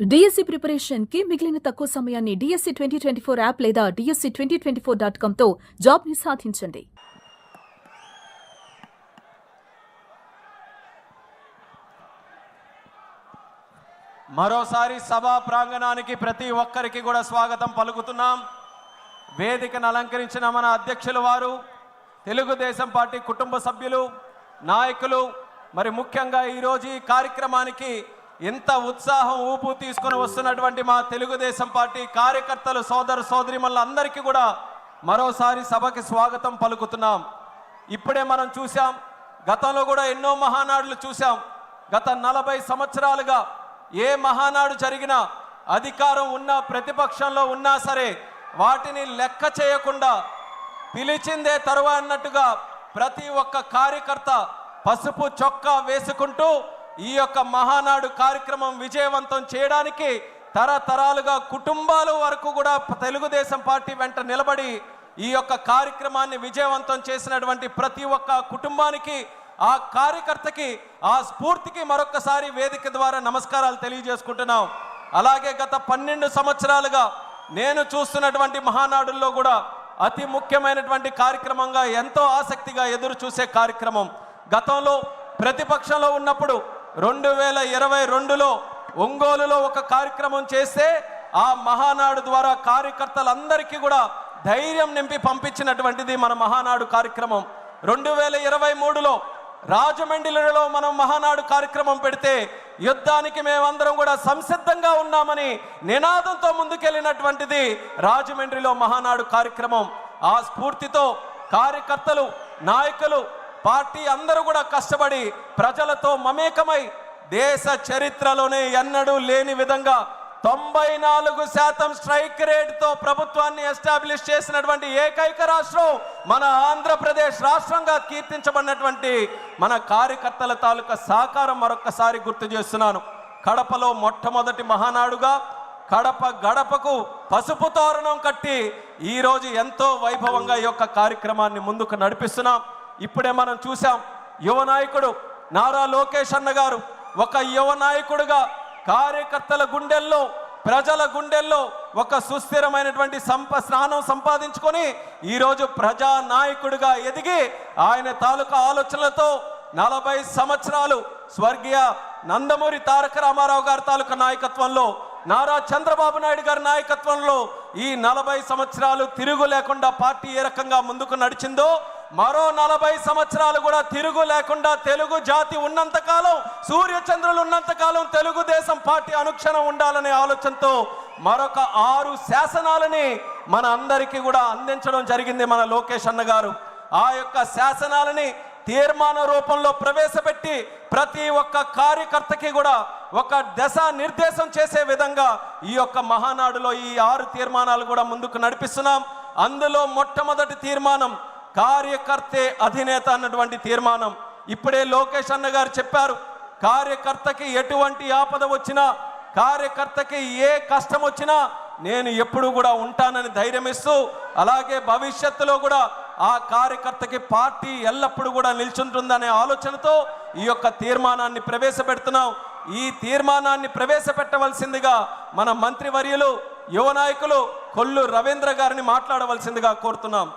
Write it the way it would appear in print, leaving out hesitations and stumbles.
DSC preparation కి మిగిలిన తక్కువ సమయాన్ని డిఎస్సి 2024 యాప్ లేదా DSC2024.com తో జాబ్ ని సాధించండి. మరోసారి సభా ప్రాంగణానికి ప్రతి ఒక్కరికి కూడా స్వాగతం పలుకుతున్నాం. వేదికను అలంకరించిన మన అధ్యక్షుల వారు, తెలుగుదేశం పార్టీ కుటుంబ సభ్యులు, నాయకులు, మరి ముఖ్యంగా ఈరోజు ఈ కార్యక్రమానికి ఎంత ఉత్సాహం ఊపు తీసుకొని వస్తున్నటువంటి మా తెలుగుదేశం పార్టీ కార్యకర్తలు, సోదర సోదరిమణులందరికీ కూడా మరోసారి సభకి స్వాగతం పలుకుతున్నాం. ఇప్పుడే మనం చూసాం, గతంలో కూడా ఎన్నో మహానాడులు చూసాం. గత 40 సంవత్సరాలుగా ఏ మహానాడు జరిగినా, అధికారం ఉన్నా ప్రతిపక్షంలో ఉన్నా సరే వాటిని లెక్క చేయకుండా పిలిచిందే తరువా అన్నట్టుగా ప్రతి ఒక్క కార్యకర్త పసుపు చొక్కా వేసుకుంటూ ఈ యొక్క మహానాడు కార్యక్రమం విజయవంతం చేయడానికి తరతరాలుగా కుటుంబాల వరకు కూడా తెలుగుదేశం పార్టీ వెంట నిలబడి ఈ యొక్క కార్యక్రమాన్ని విజయవంతం చేసినటువంటి ప్రతి ఒక్క కుటుంబానికి, ఆ కార్యకర్తకి, ఆ స్ఫూర్తికి మరొకసారి వేదిక ద్వారా నమస్కారాలు తెలియజేసుకుంటున్నాం. అలాగే గత 12 సంవత్సరాలుగా నేను చూస్తున్నటువంటి మహానాడుల్లో కూడా అతి ముఖ్యమైనటువంటి కార్యక్రమంగా, ఎంతో ఆసక్తిగా ఎదురు చూసే కార్యక్రమం, గతంలో ప్రతిపక్షంలో ఉన్నప్పుడు 2022లో ఒంగోలులో ఒక కార్యక్రమం చేస్తే ఆ మహానాడు ద్వారా కార్యకర్తలందరికీ కూడా ధైర్యం నింపి పంపించినటువంటిది మన మహానాడు కార్యక్రమం. 2023లో రాజమండ్రిలో మనం మహానాడు కార్యక్రమం పెడితే యుద్ధానికి మేమందరం కూడా సంసిద్ధంగా ఉన్నామని నినాదంతో ముందుకెళ్ళినటువంటిది రాజమండ్రిలో మహానాడు కార్యక్రమం. ఆ స్ఫూర్తితో కార్యకర్తలు, నాయకులు, పార్టీ అందరూ కూడా కష్టపడి ప్రజలతో మమేకమై దేశ చరిత్రలోనే ఎన్నడూ లేని విధంగా 94% స్ట్రైక్ రేట్తో ప్రభుత్వాన్ని ఎస్టాబ్లిష్ చేసినటువంటి ఏకైక రాష్ట్రం మన ఆంధ్రప్రదేశ్ రాష్ట్రంగా కీర్తించబడినటువంటి మన కార్యకర్తల తాలూకా సహకారం మరొక్కసారి గుర్తు చేస్తున్నాను. కడపలో మొట్టమొదటి మహానాడుగా కడప గడపకు పసుపు తోరణం కట్టి ఈరోజు ఎంతో వైభవంగా ఈ యొక్క కార్యక్రమాన్ని ముందుకు నడిపిస్తున్నాం. ఇప్పుడే మనం చూసాం, యువ నాయకుడు నారా లోకేష్ అన్న గారు ఒక యువ నాయకుడుగా కార్యకర్తల గుండెల్లో, ప్రజల గుండెల్లో ఒక సుస్థిరమైనటువంటి స్థానం సంపాదించుకొని ఈరోజు ప్రజా నాయకుడిగా ఎదిగి ఆయన తాలూకా ఆలోచనలతో 40 సంవత్సరాలు స్వర్గీయ నందమూరి తారక రామారావు గారి తాలూకా నాయకత్వంలో, నారా చంద్రబాబు నాయుడు గారి నాయకత్వంలో ఈ 40 సంవత్సరాలు తిరుగు లేకుండా పార్టీ ఏ రకంగా ముందుకు నడిచిందో, మరో 40 సంవత్సరాలు కూడా తిరుగు లేకుండా తెలుగు జాతి ఉన్నంతకాలం, సూర్యచంద్రులు ఉన్నంతకాలం తెలుగుదేశం పార్టీ అనుక్షణం ఉండాలనే ఆలోచనతో మరొక 6 శాసనాలని మన అందరికీ కూడా అందించడం జరిగింది మన లోకేష్ అన్న గారు. ఆ యొక్క శాసనాలని తీర్మాన రూపంలో ప్రవేశపెట్టి ప్రతి ఒక్క కార్యకర్తకి కూడా ఒక దశ నిర్దేశం చేసే విధంగా ఈ యొక్క మహానాడులో ఈ 6 తీర్మానాలు కూడా ముందుకు నడిపిస్తున్నాం. అందులో మొట్టమొదటి తీర్మానం కార్యకర్తే అధినేత అన్నటువంటి తీర్మానం. ఇప్పుడే లోకేష్ అన్న గారు చెప్పారు, కార్యకర్తకి ఎటువంటి ఆపద వచ్చినా, కార్యకర్తకి ఏ కష్టం వచ్చినా నేను ఎప్పుడు కూడా ఉంటానని ధైర్యం ఇస్తూ, అలాగే భవిష్యత్తులో కూడా ఆ కార్యకర్తకి పార్టీ ఎల్లప్పుడూ కూడా నిల్చుంటుందనే ఆలోచనతో ఈ యొక్క తీర్మానాన్ని ప్రవేశపెడుతున్నాం. ఈ తీర్మానాన్ని ప్రవేశపెట్టవలసిందిగా మన మంత్రివర్యులు, యువ నాయకులు కొల్లు రవీంద్ర గారిని మాట్లాడవలసిందిగా కోరుతున్నాం.